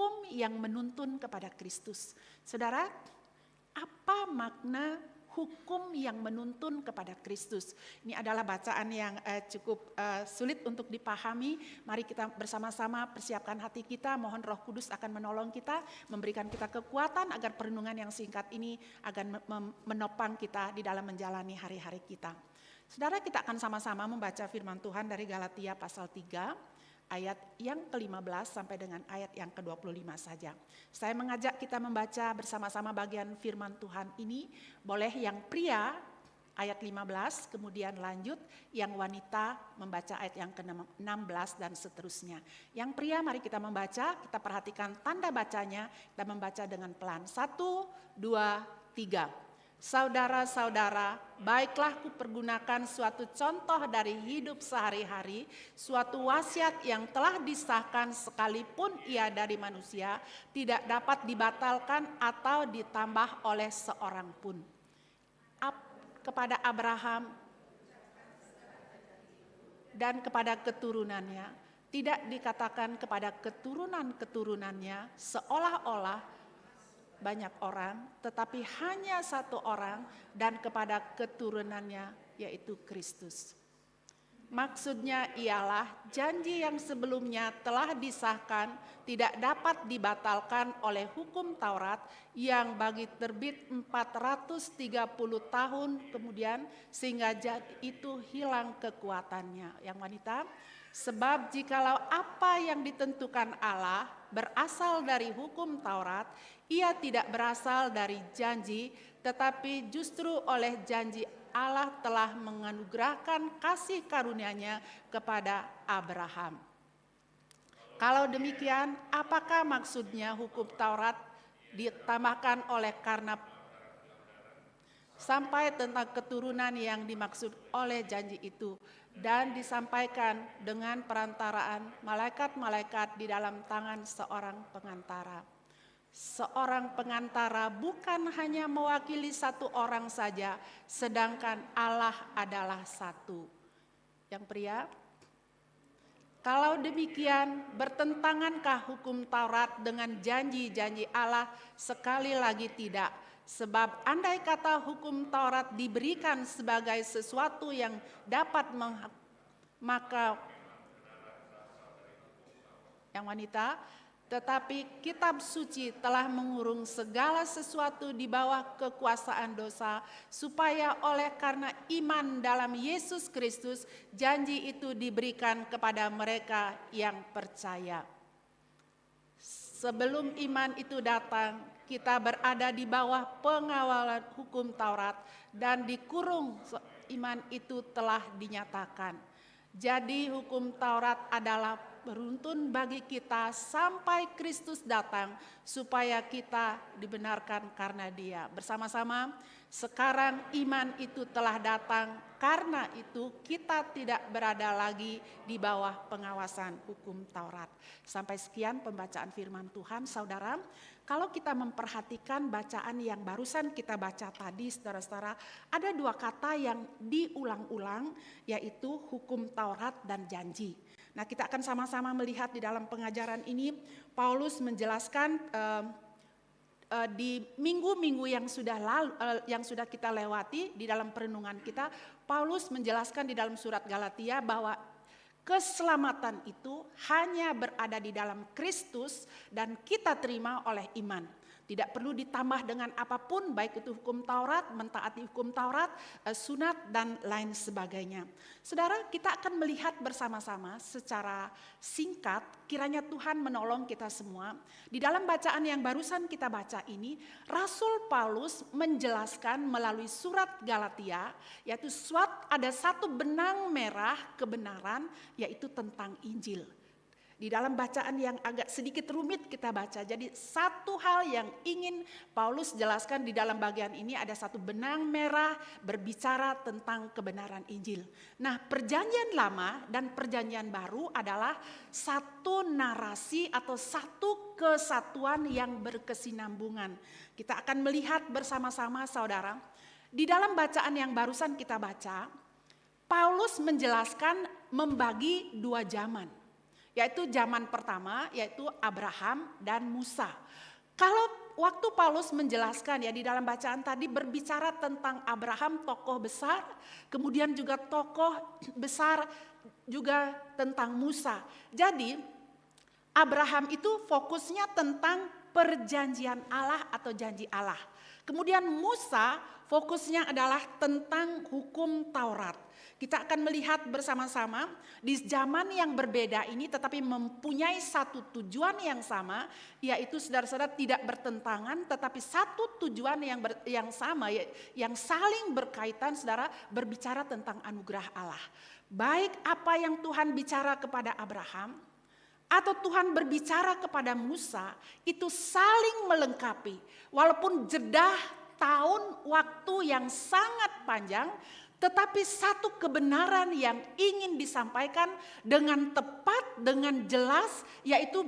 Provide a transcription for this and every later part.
hukum yang menuntun kepada Kristus. Saudara, apa makna hukum yang menuntun kepada Kristus? Ini adalah bacaan yang cukup sulit untuk dipahami. Mari kita bersama-sama persiapkan hati kita. Mohon Roh Kudus akan menolong kita, memberikan kita kekuatan agar perenungan yang singkat ini akan menopang kita di dalam menjalani hari-hari kita. Saudara, kita akan sama-sama membaca firman Tuhan dari Galatia pasal 3. Ayat yang ke-15 sampai dengan ayat yang ke-25 saja. Saya mengajak kita membaca bersama-sama bagian firman Tuhan ini. Boleh yang pria ayat 15, kemudian lanjut yang wanita membaca ayat yang ke-16 dan seterusnya. Yang pria mari kita membaca, kita perhatikan tanda bacanya, kita membaca dengan pelan. 1, 2, 3. Saudara-saudara, baiklah kupergunakan suatu contoh dari hidup sehari-hari, suatu wasiat yang telah disahkan sekalipun ia dari manusia, tidak dapat dibatalkan atau ditambah oleh seorang pun. Kepada Abraham dan kepada keturunannya, tidak dikatakan kepada keturunan-keturunannya seolah-olah banyak orang, tetapi hanya satu orang dan kepada keturunannya yaitu Kristus. Maksudnya ialah janji yang sebelumnya telah disahkan tidak dapat dibatalkan oleh hukum Taurat yang bagi terbit 430 tahun kemudian sehingga itu hilang kekuatannya. Yang wanita, sebab jikalau apa yang ditentukan Allah berasal dari hukum Taurat, ia tidak berasal dari janji, tetapi justru oleh janji Allah telah menganugerahkan kasih karunia-Nya kepada Abraham. Kalau demikian, apakah maksudnya hukum Taurat ditambahkan oleh karena sampai tentang keturunan yang dimaksud oleh janji itu dan disampaikan dengan perantaraan malaikat-malaikat di dalam tangan seorang pengantara. Seorang pengantara bukan hanya mewakili satu orang saja, sedangkan Allah adalah satu. Yang pria, kalau demikian bertentangankah hukum Taurat dengan janji-janji Allah? Sekali lagi tidak. Sebab andai kata hukum Taurat diberikan sebagai sesuatu yang dapat maka yang wanita, tetapi kitab suci telah mengurung segala sesuatu di bawah kekuasaan dosa, supaya oleh karena iman dalam Yesus Kristus, janji itu diberikan kepada mereka yang percaya. Sebelum iman itu datang, kita berada di bawah pengawalan hukum Taurat dan dikurung. Iman itu telah dinyatakan. Jadi hukum Taurat adalah beruntun bagi kita sampai Kristus datang supaya kita dibenarkan karena Dia. Bersama-sama, sekarang iman itu telah datang, karena itu kita tidak berada lagi di bawah pengawasan hukum Taurat. Sampai sekian pembacaan firman Tuhan, saudara. Kalau kita memperhatikan bacaan yang barusan kita baca tadi, saudara-saudara, ada dua kata yang diulang-ulang, yaitu hukum Taurat dan janji. Nah, kita akan sama-sama melihat di dalam pengajaran ini, Paulus menjelaskan di minggu-minggu yang sudah kita lewati di dalam perenungan kita, Paulus menjelaskan di dalam surat Galatia bahwa keselamatan itu hanya berada di dalam Kristus dan kita terima oleh iman. Tidak perlu ditambah dengan apapun, baik itu hukum Taurat, mentaati hukum Taurat, sunat, dan lain sebagainya. Saudara, kita akan melihat bersama-sama secara singkat, kiranya Tuhan menolong kita semua. Di dalam bacaan yang barusan kita baca ini, Rasul Paulus menjelaskan melalui surat Galatia, yaitu ada satu benang merah kebenaran, yaitu tentang Injil. Di dalam bacaan yang agak sedikit rumit kita baca. Jadi satu hal yang ingin Paulus jelaskan di dalam bagian ini, ada satu benang merah berbicara tentang kebenaran Injil. Nah, perjanjian lama dan perjanjian baru adalah satu narasi atau satu kesatuan yang berkesinambungan. Kita akan melihat bersama-sama, saudara. Di dalam bacaan yang barusan kita baca, Paulus menjelaskan membagi dua zaman. yaitu zaman pertama, yaitu Abraham dan Musa. Kalau waktu Paulus menjelaskan ya di dalam bacaan tadi berbicara tentang Abraham tokoh besar, kemudian juga tokoh besar juga tentang Musa. Jadi Abraham itu fokusnya tentang perjanjian Allah atau janji Allah. Kemudian Musa fokusnya adalah tentang hukum Taurat. Kita akan melihat bersama-sama di zaman yang berbeda ini tetapi mempunyai satu tujuan yang sama, yaitu saudara-saudara tidak bertentangan tetapi satu tujuan yang sama, yang saling berkaitan, saudara, berbicara tentang anugerah Allah. Baik apa yang Tuhan bicara kepada Abraham atau Tuhan berbicara kepada Musa, itu saling melengkapi. Walaupun jeda tahun waktu yang sangat panjang, tetapi satu kebenaran yang ingin disampaikan dengan tepat, dengan jelas, yaitu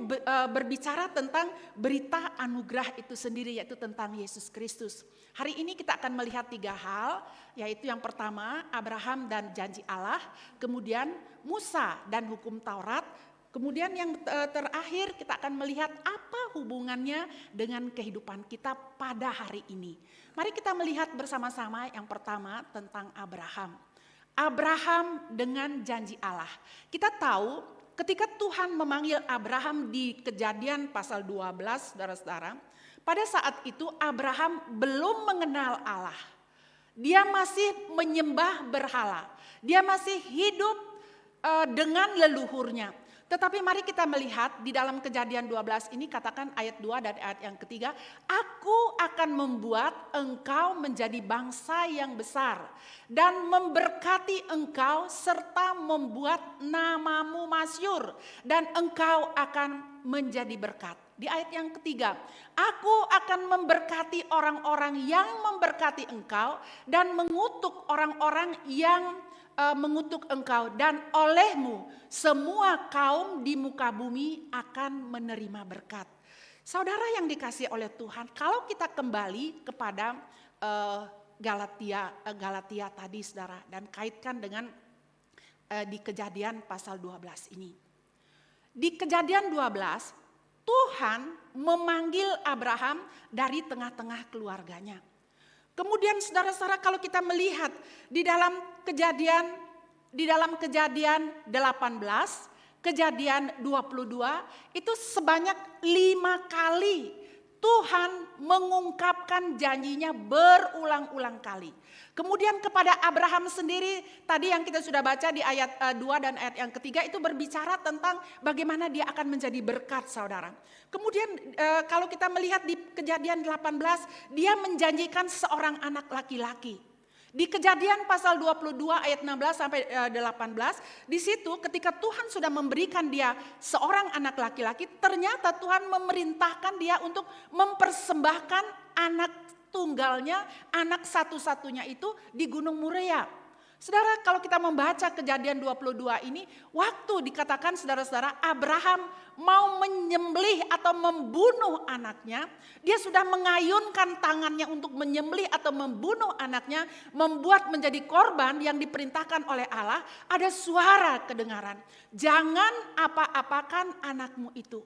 berbicara tentang berita anugerah itu sendiri, yaitu tentang Yesus Kristus. Hari ini kita akan melihat 3 hal, yaitu yang pertama Abraham dan janji Allah, kemudian Musa dan hukum Taurat, kemudian yang terakhir kita akan melihat apa hubungannya dengan kehidupan kita pada hari ini. Mari kita melihat bersama-sama yang pertama tentang Abraham. Abraham dengan janji Allah. Kita tahu ketika Tuhan memanggil Abraham di Kejadian pasal 12, saudara-saudara, pada saat itu Abraham belum mengenal Allah. Dia masih menyembah berhala. Dia masih hidup dengan leluhurnya. Tetapi mari kita melihat di dalam Kejadian 12 ini katakan ayat 2 dan ayat yang ketiga, aku akan membuat engkau menjadi bangsa yang besar dan memberkati engkau serta membuat namamu masyhur dan engkau akan menjadi berkat. Di ayat yang ketiga, aku akan memberkati orang-orang yang memberkati engkau dan mengutuk orang-orang yang mengutuk engkau, dan olehmu semua kaum di muka bumi akan menerima berkat. Saudara yang dikasihi oleh Tuhan, kalau kita kembali kepada Galatia tadi, saudara, dan kaitkan dengan di Kejadian pasal 12 ini. Di Kejadian 12, Tuhan memanggil Abraham dari tengah-tengah keluarganya. Kemudian saudara-saudara kalau kita melihat di dalam kejadian 18, kejadian 22 itu sebanyak 5 kali Tuhan mengungkapkan janjinya berulang-ulang kali. Kemudian kepada Abraham sendiri tadi yang kita sudah baca di ayat 2 dan ayat yang ketiga itu berbicara tentang bagaimana dia akan menjadi berkat, saudara. Kemudian kalau kita melihat di Kejadian 18, dia menjanjikan seorang anak laki-laki. Di Kejadian pasal 22 ayat 16 sampai 18, di situ ketika Tuhan sudah memberikan dia seorang anak laki-laki, ternyata Tuhan memerintahkan dia untuk mempersembahkan anak tunggalnya, anak satu-satunya itu di Gunung Moria. Saudara, kalau kita membaca Kejadian 22 ini, waktu dikatakan saudara-saudara Abraham mau menyembelih atau membunuh anaknya, dia sudah mengayunkan tangannya untuk menyembelih atau membunuh anaknya, membuat menjadi korban yang diperintahkan oleh Allah, ada suara kedengaran, jangan apa-apakan anakmu itu.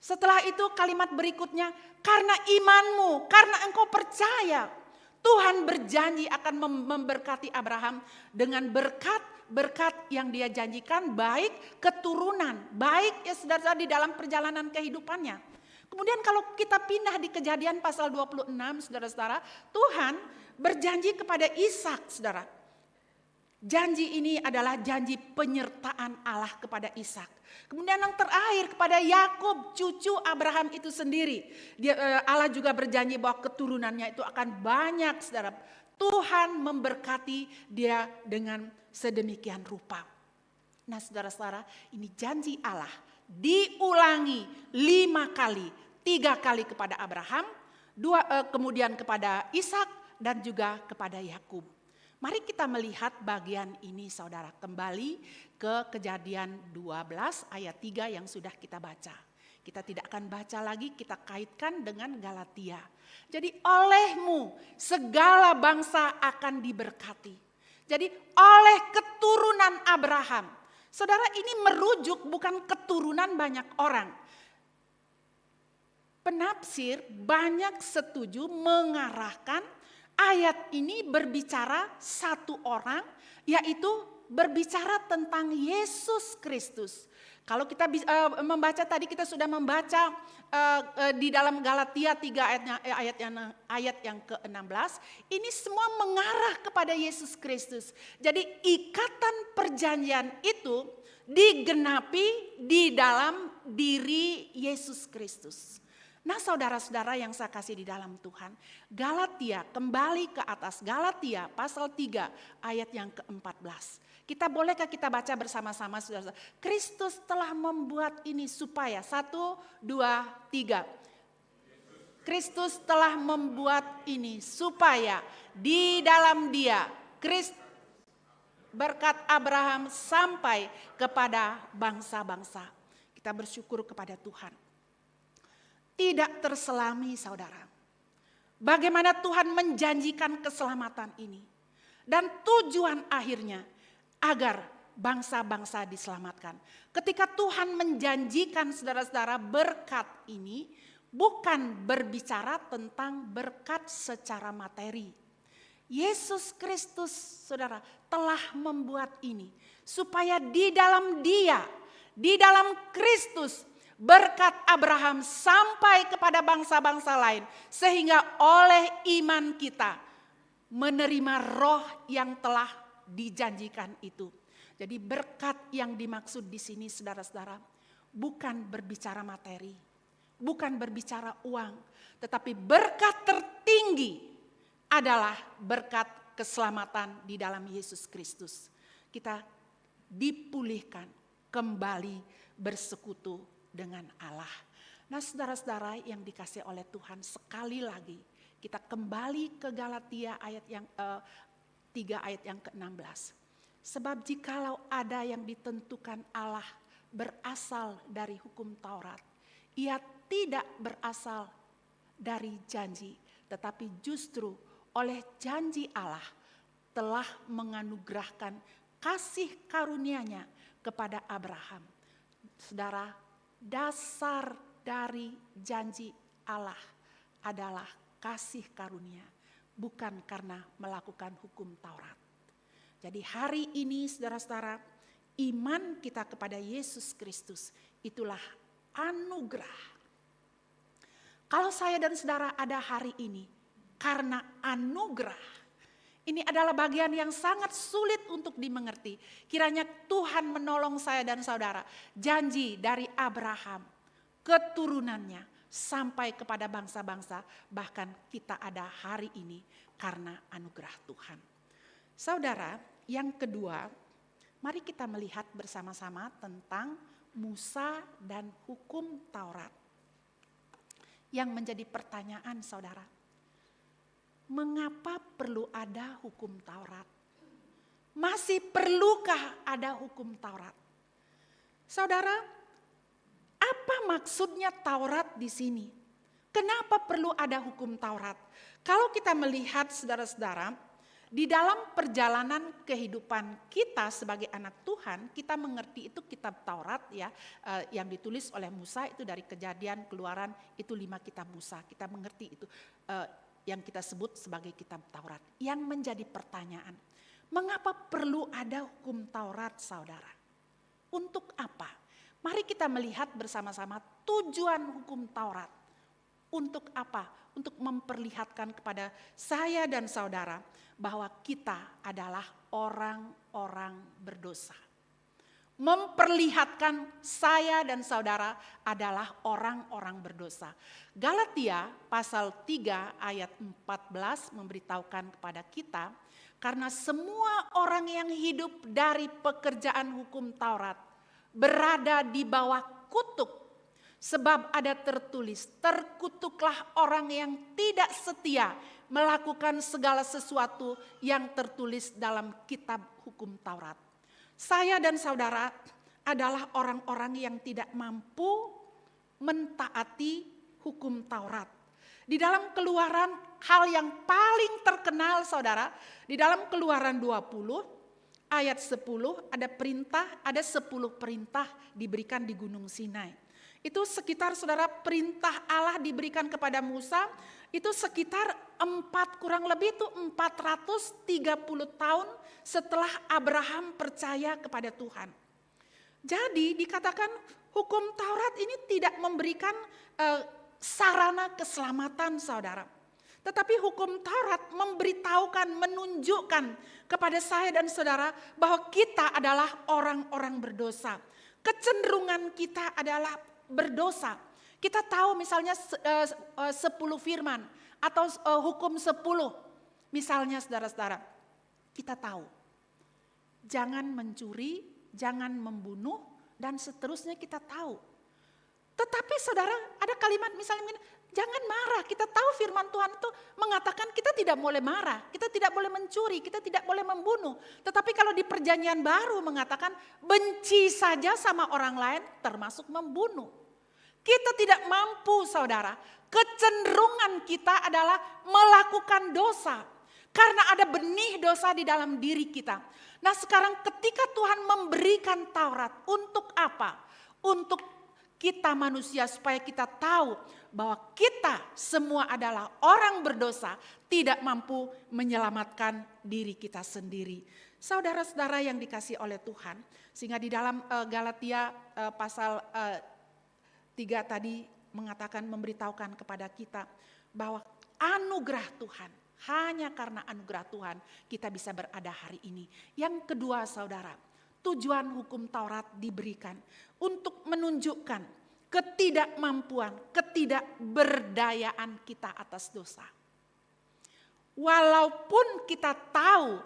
Setelah itu kalimat berikutnya, karena imanmu, karena engkau percaya, Tuhan berjanji akan memberkati Abraham dengan berkat yang dia janjikan, baik keturunan, baik ya saudara di dalam perjalanan kehidupannya. Kemudian kalau kita pindah di Kejadian pasal 26, saudara-saudara, Tuhan berjanji kepada Ishak, saudara. Janji ini adalah janji penyertaan Allah kepada Ishak. Kemudian yang terakhir kepada Yakub, cucu Abraham itu sendiri. Allah juga berjanji bahwa keturunannya itu akan banyak, saudara. Tuhan memberkati dia dengan sedemikian rupa. Nah saudara-saudara, ini janji Allah diulangi 5 kali. 3 kali kepada Abraham, 2 kemudian kepada Ishak dan juga kepada Yakub. Mari kita melihat bagian ini saudara, kembali ke Kejadian 12 ayat 3 yang sudah kita baca. Kita tidak akan baca lagi, kita kaitkan dengan Galatia. Jadi olehmu segala bangsa akan diberkati. Jadi oleh keturunan Abraham Saudara, ini merujuk bukan keturunan banyak orang. Penafsir banyak setuju mengarahkan ayat ini berbicara satu orang, yaitu berbicara tentang Yesus Kristus. Kalau kita membaca tadi, kita sudah membaca di dalam Galatia 3 ayat yang ke-16, ini semua mengarah kepada Yesus Kristus. Jadi ikatan perjanjian itu digenapi di dalam diri Yesus Kristus. Nah, saudara-saudara yang saya kasih di dalam Tuhan, Galatia, kembali ke atas, Galatia pasal 3 ayat yang ke-14. Bolehkah kita baca bersama-sama, saudara-saudara? Kristus telah membuat ini supaya, 1, 2, 3. Kristus telah membuat ini supaya di dalam Dia, berkat Abraham sampai kepada bangsa-bangsa. Kita bersyukur kepada Tuhan. Tidak terselami, saudara. Bagaimana Tuhan menjanjikan keselamatan ini. Dan tujuan akhirnya agar bangsa-bangsa diselamatkan. Ketika Tuhan menjanjikan, saudara-saudara, berkat ini bukan berbicara tentang berkat secara materi. Yesus Kristus, saudara, telah membuat ini supaya di dalam Dia, di dalam Kristus, berkat Abraham sampai kepada bangsa-bangsa lain, sehingga oleh iman kita menerima roh yang telah dijanjikan itu. Jadi berkat yang dimaksud di sini, saudara-saudara, bukan berbicara materi, bukan berbicara uang, tetapi berkat tertinggi adalah berkat keselamatan di dalam Yesus Kristus. Kita dipulihkan, kembali bersekutu dengan Allah. Nah, saudara-saudara yang dikasih oleh Tuhan, sekali lagi kita kembali ke Galatia ayat yang 3 ayat yang ke-16. Sebab jikalau ada yang ditentukan Allah berasal dari hukum Taurat, ia tidak berasal dari janji, tetapi justru oleh janji Allah telah menganugerahkan kasih karunia-Nya kepada Abraham. Saudara, dasar dari janji Allah adalah kasih karunia, bukan karena melakukan hukum Taurat. Jadi hari ini, saudara-saudara, iman kita kepada Yesus Kristus itulah anugerah. Kalau saya dan saudara ada hari ini karena anugerah, ini adalah bagian yang sangat sulit untuk dimengerti. Kiranya Tuhan menolong saya dan saudara. Janji dari Abraham, keturunannya sampai kepada bangsa-bangsa. Bahkan kita ada hari ini karena anugerah Tuhan. Saudara, yang kedua, mari kita melihat bersama-sama tentang Musa dan hukum Taurat. Yang menjadi pertanyaan, saudara, mengapa perlu ada hukum Taurat? Masih perlukah ada hukum Taurat? Saudara, apa maksudnya Taurat di sini? Kenapa perlu ada hukum Taurat? Kalau kita melihat, saudara-saudara, di dalam perjalanan kehidupan kita sebagai anak Tuhan, kita mengerti itu kitab Taurat ya, yang ditulis oleh Musa itu dari Kejadian, Keluaran, itu 5 kitab Musa. Kita mengerti itu yang kita sebut sebagai kitab Taurat. Yang menjadi pertanyaan, mengapa perlu ada hukum Taurat, saudara? Untuk apa? Mari kita melihat bersama-sama tujuan hukum Taurat. Untuk apa? Untuk memperlihatkan kepada saya dan saudara bahwa kita adalah orang-orang berdosa. Memperlihatkan saya dan saudara adalah orang-orang berdosa. Galatia pasal 3 ayat 14 memberitahukan kepada kita, karena semua orang yang hidup dari pekerjaan hukum Taurat berada di bawah kutuk. Sebab ada tertulis, terkutuklah orang yang tidak setia melakukan segala sesuatu yang tertulis dalam kitab hukum Taurat. Saya dan saudara adalah orang-orang yang tidak mampu mentaati hukum Taurat. Di dalam Keluaran, hal yang paling terkenal, saudara, di dalam Keluaran 20 ayat 10 ada perintah, ada 10 perintah diberikan di Gunung Sinai. Itu sekitar saudara perintah Allah diberikan kepada Musa, itu sekitar kurang lebih itu 430 tahun setelah Abraham percaya kepada Tuhan. Jadi dikatakan hukum Taurat ini tidak memberikan sarana keselamatan saudara. Tetapi hukum Taurat memberitahukan, menunjukkan kepada saya dan saudara bahwa kita adalah orang-orang berdosa. Kecenderungan kita adalah berdosa. Kita tahu misalnya 10 firman atau hukum 10. Misalnya saudara-saudara, kita tahu. Jangan mencuri, jangan membunuh, dan seterusnya kita tahu. Tetapi saudara, ada kalimat misalnya, jangan marah. Kita tahu firman Tuhan itu mengatakan kita tidak boleh marah, kita tidak boleh mencuri, kita tidak boleh membunuh. Tetapi kalau di perjanjian baru mengatakan benci saja sama orang lain termasuk membunuh. Kita tidak mampu saudara, kecenderungan kita adalah melakukan dosa. Karena ada benih dosa di dalam diri kita. Nah sekarang ketika Tuhan memberikan Taurat, untuk apa? Untuk kita manusia supaya kita tahu bahwa kita semua adalah orang berdosa, tidak mampu menyelamatkan diri kita sendiri. Saudara-saudara yang dikasihi oleh Tuhan, sehingga di dalam Galatia pasal 3 tadi mengatakan, memberitahukan kepada kita bahwa anugerah Tuhan, hanya karena anugerah Tuhan kita bisa berada hari ini. Yang kedua saudara, tujuan hukum Taurat diberikan untuk menunjukkan ketidakmampuan, ketidakberdayaan kita atas dosa. Walaupun kita tahu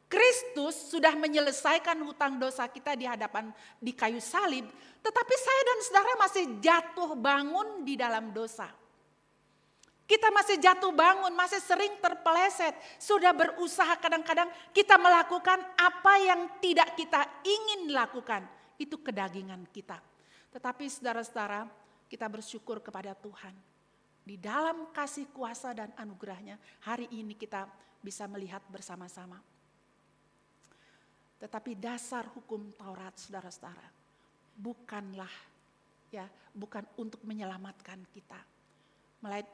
Kristus sudah menyelesaikan hutang dosa kita di kayu salib, tetapi saya dan saudara masih jatuh bangun di dalam dosa. Kita masih jatuh bangun, masih sering terpeleset, sudah berusaha kadang-kadang kita melakukan apa yang tidak kita ingin lakukan. Itu kedagingan kita. Tetapi saudara-saudara, kita bersyukur kepada Tuhan. Di dalam kasih kuasa dan anugerahnya, hari ini kita bisa melihat bersama-sama. Tetapi dasar hukum Taurat saudara-saudara, bukan untuk menyelamatkan kita.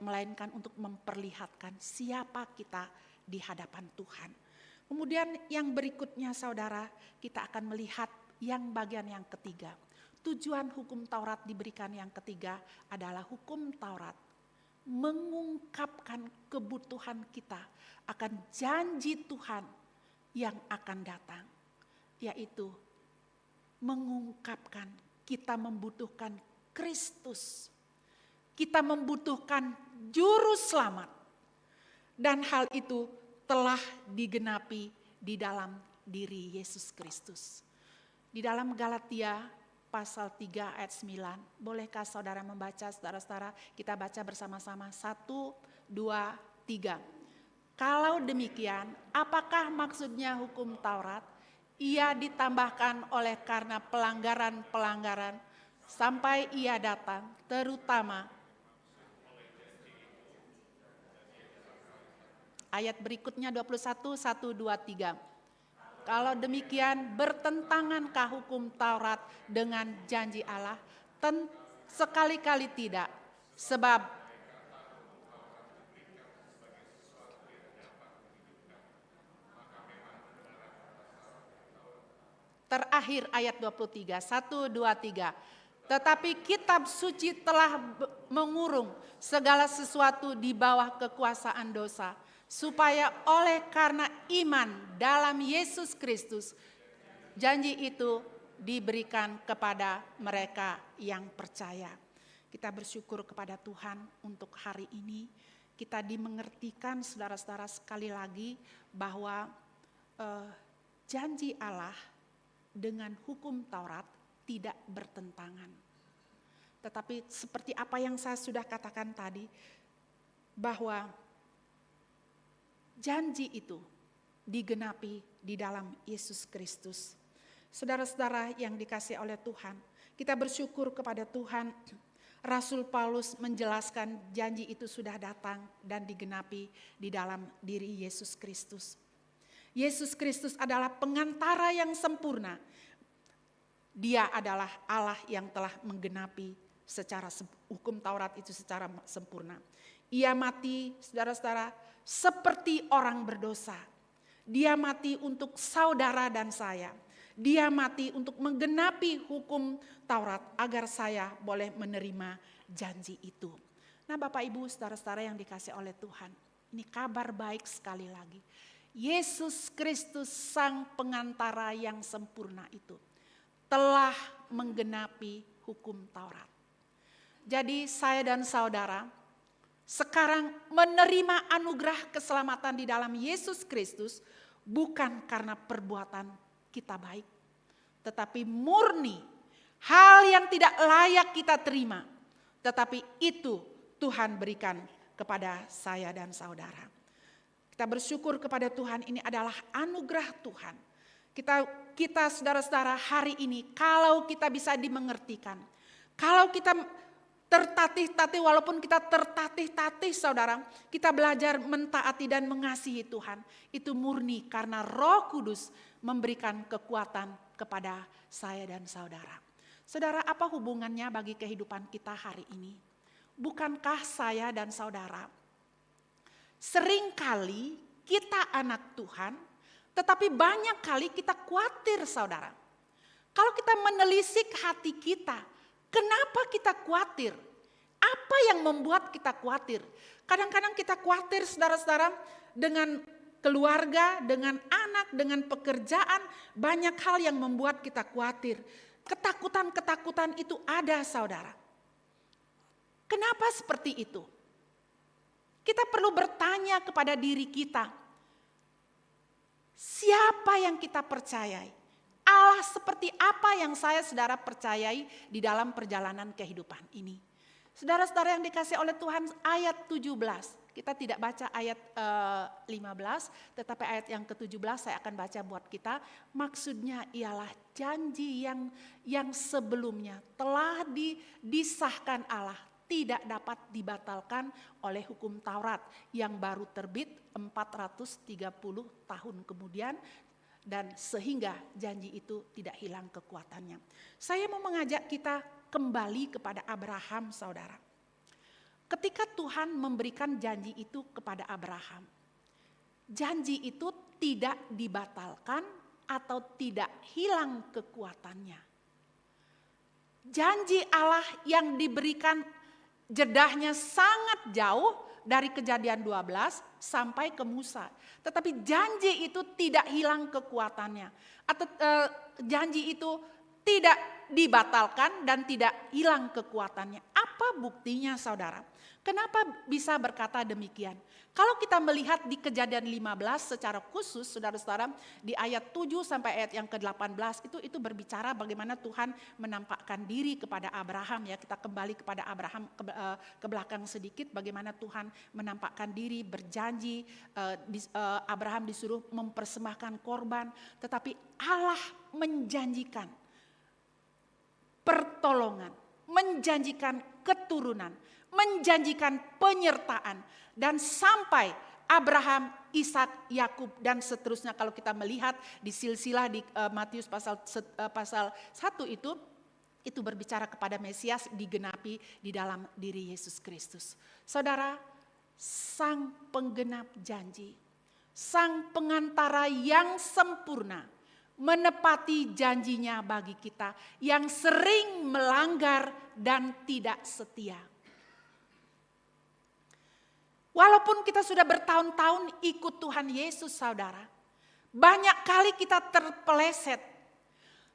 Melainkan untuk memperlihatkan siapa kita di hadapan Tuhan. Kemudian yang berikutnya saudara, kita akan melihat yang bagian yang ketiga. Tujuan hukum Taurat diberikan yang ketiga adalah hukum Taurat mengungkapkan kebutuhan kita akan janji Tuhan yang akan datang. Yaitu mengungkapkan kita membutuhkan Kristus. Kita membutuhkan juru selamat. Dan hal itu telah digenapi di dalam diri Yesus Kristus. Di dalam Galatia pasal 3 ayat 9. Bolehkah saudara membaca, saudara-saudara? Kita baca bersama-sama. 1, 2, 3. Kalau demikian, apakah maksudnya hukum Taurat? Ia ditambahkan oleh karena pelanggaran-pelanggaran sampai ia datang, terutama ayat berikutnya 21, 1, 2, 3. Kalau demikian bertentangankah hukum Taurat dengan janji Allah? Sekali-kali tidak. Sebab terakhir ayat 23, 1, 2, 3. Tetapi kitab suci telah mengurung segala sesuatu di bawah kekuasaan dosa, supaya oleh karena iman dalam Yesus Kristus, janji itu diberikan kepada mereka yang percaya. Kita bersyukur kepada Tuhan untuk hari ini. Kita dimengertikan saudara-saudara sekali lagi bahwa janji Allah dengan hukum Taurat tidak bertentangan. Tetapi seperti apa yang saya sudah katakan tadi, bahwa janji itu digenapi di dalam Yesus Kristus. Saudara-saudara yang dikasihi oleh Tuhan, kita bersyukur kepada Tuhan. Rasul Paulus menjelaskan janji itu sudah datang dan digenapi di dalam diri Yesus Kristus. Yesus Kristus adalah pengantara yang sempurna. Dia adalah Allah yang telah menggenapi hukum Taurat itu secara sempurna. Ia mati, saudara-saudara, seperti orang berdosa. Dia mati untuk saudara dan saya. Dia mati untuk menggenapi hukum Taurat agar saya boleh menerima janji itu. Nah, Bapak Ibu, saudara-saudara yang dikasih oleh Tuhan, ini kabar baik sekali lagi. Yesus Kristus sang pengantara yang sempurna itu telah menggenapi hukum Taurat. Jadi saya dan saudara sekarang menerima anugerah keselamatan di dalam Yesus Kristus bukan karena perbuatan kita baik, tetapi murni hal yang tidak layak kita terima, tetapi itu Tuhan berikan kepada saya dan saudara. Kita bersyukur kepada Tuhan, ini adalah anugerah Tuhan. Kita saudara-saudara hari ini kalau kita bisa dimengertikan, kalau kita tertatih-tatih, walaupun kita tertatih-tatih saudara, kita belajar mentaati dan mengasihi Tuhan. Itu murni karena Roh Kudus memberikan kekuatan kepada saya dan saudara. Saudara, apa hubungannya bagi kehidupan kita hari ini? Bukankah saya dan saudara seringkali kita anak Tuhan, tetapi banyak kali kita khawatir saudara. Kalau kita menelisik hati kita, kenapa kita khawatir? Apa yang membuat kita khawatir? Kadang-kadang kita khawatir saudara-saudara dengan keluarga, dengan anak, dengan pekerjaan. Banyak hal yang membuat kita khawatir. Ketakutan-ketakutan itu ada saudara. Kenapa seperti itu? Kita perlu bertanya kepada diri kita. Siapa yang kita percayai? Allah seperti apa yang saya saudara percayai di dalam perjalanan kehidupan ini? Saudara-saudara yang dikasih oleh Tuhan, ayat 17. Kita tidak baca ayat 15, tetapi ayat yang ke-17 saya akan baca buat kita. Maksudnya ialah janji yang sebelumnya telah disahkan Allah, tidak dapat dibatalkan oleh hukum Taurat yang baru terbit 430 tahun kemudian, dan sehingga janji itu tidak hilang kekuatannya. Saya mau mengajak kita kembali kepada Abraham, saudara. Ketika Tuhan memberikan janji itu kepada Abraham, janji itu tidak dibatalkan atau tidak hilang kekuatannya. Janji Allah yang diberikan jedahnya sangat jauh dari Kejadian 12 sampai ke Musa. Tetapi janji itu tidak hilang kekuatannya. Atau janji itu tidak dibatalkan dan tidak hilang kekuatannya. Apa buktinya saudara? Kenapa bisa berkata demikian? Kalau kita melihat di Kejadian 15 secara khusus, saudara-saudara, di ayat 7 sampai ayat yang ke-18 itu berbicara bagaimana Tuhan menampakkan diri kepada Abraham. Ya, kita kembali kepada Abraham ke belakang sedikit, bagaimana Tuhan menampakkan diri, berjanji, Abraham disuruh mempersembahkan korban, tetapi Allah menjanjikan pertolongan, menjanjikan keturunan, menjanjikan penyertaan, dan sampai Abraham, Ishak, Yakub dan seterusnya. Kalau kita melihat di silsilah di Matius pasal 1 itu berbicara kepada Mesias digenapi di dalam diri Yesus Kristus. Saudara, sang penggenap janji, sang pengantara yang sempurna, menepati janjinya bagi kita yang sering melanggar dan tidak setia. Walaupun kita sudah bertahun-tahun ikut Tuhan Yesus, saudara, banyak kali kita terpeleset.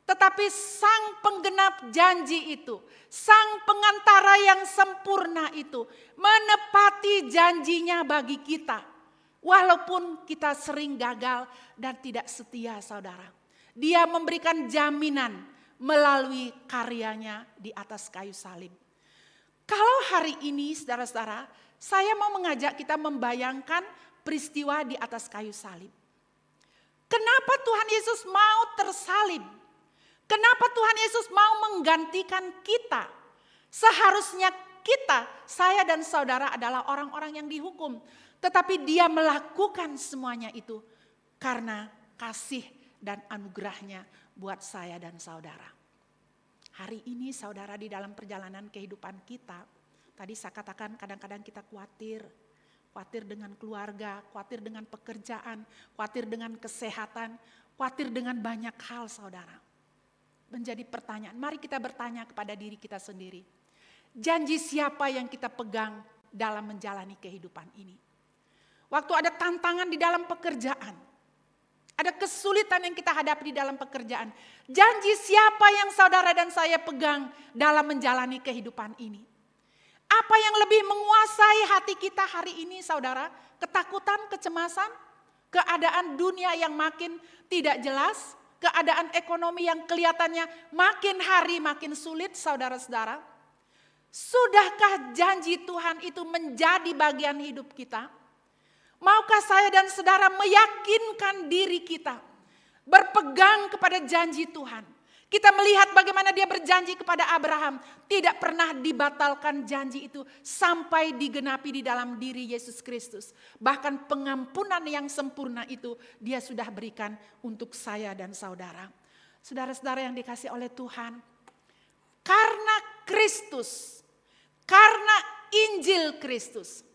Tetapi sang penggenap janji itu, sang pengantara yang sempurna itu, menepati janjinya bagi kita. Walaupun kita sering gagal dan tidak setia, saudara. Dia memberikan jaminan melalui karyanya di atas kayu salib. Kalau hari ini, saudara-saudara, saya mau mengajak kita membayangkan peristiwa di atas kayu salib. Kenapa Tuhan Yesus mau tersalib? Kenapa Tuhan Yesus mau menggantikan kita? Seharusnya kita, saya dan saudara adalah orang-orang yang dihukum. Tetapi dia melakukan semuanya itu karena kasih dan anugerahnya buat saya dan saudara. Hari ini saudara, di dalam perjalanan kehidupan kita, tadi saya katakan kadang-kadang kita khawatir dengan keluarga, khawatir dengan pekerjaan, khawatir dengan kesehatan, khawatir dengan banyak hal saudara. Menjadi pertanyaan, mari kita bertanya kepada diri kita sendiri. Janji siapa yang kita pegang dalam menjalani kehidupan ini? Waktu ada tantangan di dalam pekerjaan, ada kesulitan yang kita hadapi di dalam pekerjaan. Janji siapa yang saudara dan saya pegang dalam menjalani kehidupan ini? Apa yang lebih menguasai hati kita hari ini saudara? Ketakutan, kecemasan, keadaan dunia yang makin tidak jelas, keadaan ekonomi yang kelihatannya makin hari makin sulit saudara-saudara. Sudahkah janji Tuhan itu menjadi bagian hidup kita? Maukah saya dan saudara meyakinkan diri kita, berpegang kepada janji Tuhan? Kita melihat bagaimana dia berjanji kepada Abraham, tidak pernah dibatalkan janji itu sampai digenapi di dalam diri Yesus Kristus. Bahkan pengampunan yang sempurna itu dia sudah berikan untuk saya dan saudara. Saudara-saudara yang dikasih oleh Tuhan, karena Kristus, karena Injil Kristus,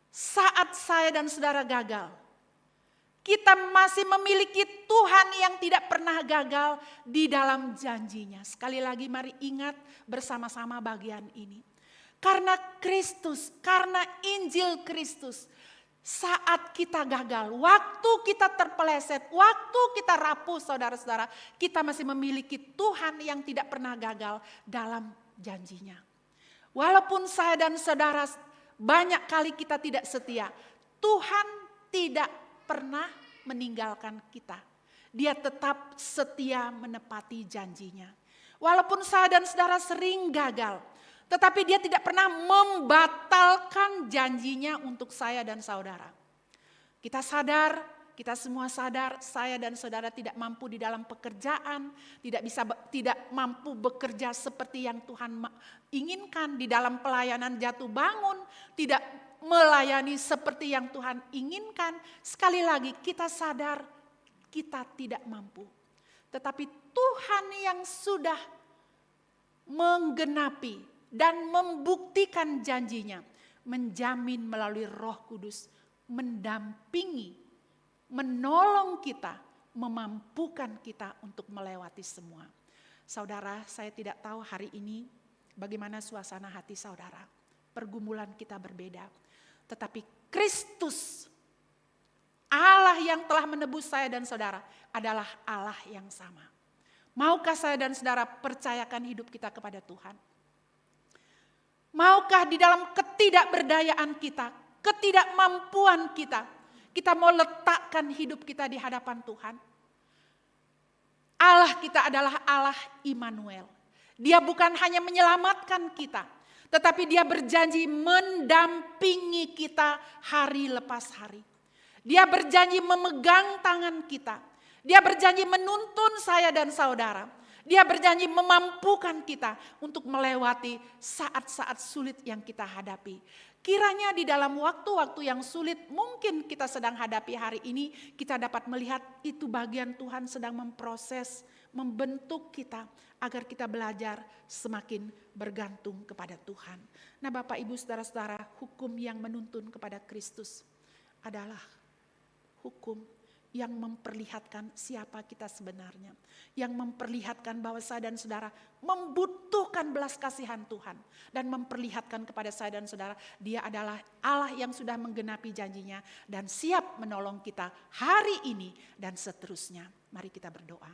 saat saya dan saudara gagal, kita masih memiliki Tuhan yang tidak pernah gagal di dalam janjinya. Sekali lagi mari ingat bersama-sama bagian ini. Karena Kristus, karena Injil Kristus, saat kita gagal, waktu kita terpeleset, waktu kita rapuh saudara-saudara, kita masih memiliki Tuhan yang tidak pernah gagal dalam janjinya. Walaupun saya dan saudara banyak kali kita tidak setia, Tuhan tidak pernah meninggalkan kita. Dia tetap setia menepati janjinya. Walaupun saya dan saudara sering gagal, tetapi dia tidak pernah membatalkan janjinya untuk saya dan saudara. Kita sadar, kita semua sadar, saya dan saudara tidak mampu di dalam pekerjaan, tidak mampu bekerja seperti yang Tuhan inginkan di dalam pelayanan jatuh bangun, tidak melayani seperti yang Tuhan inginkan. Sekali lagi kita sadar kita tidak mampu. Tetapi Tuhan yang sudah menggenapi dan membuktikan janjinya, menjamin melalui Roh Kudus, mendampingi, menolong kita, memampukan kita untuk melewati semua. Saudara, saya tidak tahu hari ini bagaimana suasana hati saudara. Pergumulan kita berbeda. Tetapi Kristus, Allah yang telah menebus saya dan saudara, adalah Allah yang sama. Maukah saya dan saudara percayakan hidup kita kepada Tuhan? Maukah di dalam ketidakberdayaan kita, ketidakmampuan kita, kita mau letakkan hidup kita di hadapan Tuhan? Allah kita adalah Allah Immanuel. Dia bukan hanya menyelamatkan kita, tetapi dia berjanji mendampingi kita hari lepas hari. Dia berjanji memegang tangan kita. Dia berjanji menuntun saya dan saudara. Dia berjanji memampukan kita untuk melewati saat-saat sulit yang kita hadapi. Kiranya di dalam waktu-waktu yang sulit mungkin kita sedang hadapi hari ini, kita dapat melihat itu bagian Tuhan sedang memproses, membentuk kita agar kita belajar semakin bergantung kepada Tuhan. Nah Bapak Ibu saudara-saudara, hukum yang menuntun kepada Kristus adalah hukum yang memperlihatkan siapa kita sebenarnya. Yang memperlihatkan bahwa saya dan saudara membutuhkan belas kasihan Tuhan. Dan memperlihatkan kepada saya dan saudara, dia adalah Allah yang sudah menggenapi janjinya dan siap menolong kita hari ini dan seterusnya. Mari kita berdoa.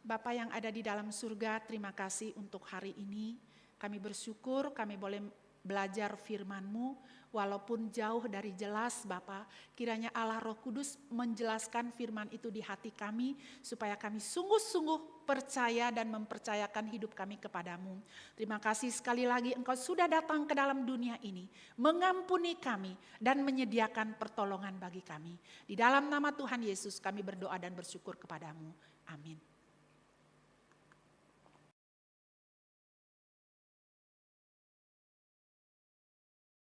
Bapa yang ada di dalam surga, terima kasih untuk hari ini. Kami bersyukur kami boleh belajar firman-Mu, walaupun jauh dari jelas Bapa, kiranya Allah Roh Kudus menjelaskan firman itu di hati kami, supaya kami sungguh-sungguh percaya dan mempercayakan hidup kami kepadamu. Terima kasih sekali lagi Engkau sudah datang ke dalam dunia ini, mengampuni kami dan menyediakan pertolongan bagi kami. Di dalam nama Tuhan Yesus kami berdoa dan bersyukur kepadamu. Amin.